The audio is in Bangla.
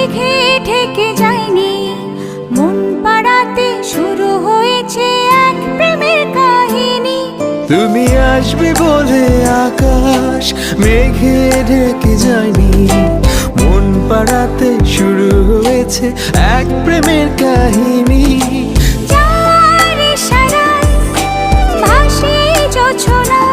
মেঘে ঢেকে যায়নি, মন পাড়াতে শুরু হয়েছে এক প্রেমের কাহিনী। তুমি আসবে বলে আকাশ মেঘে ঢেকে যায়নি, মন পাড়াতে শুরু হয়েছে এক প্রেমের কাহিনী। যার ইশারায় ভাসে জোছনা,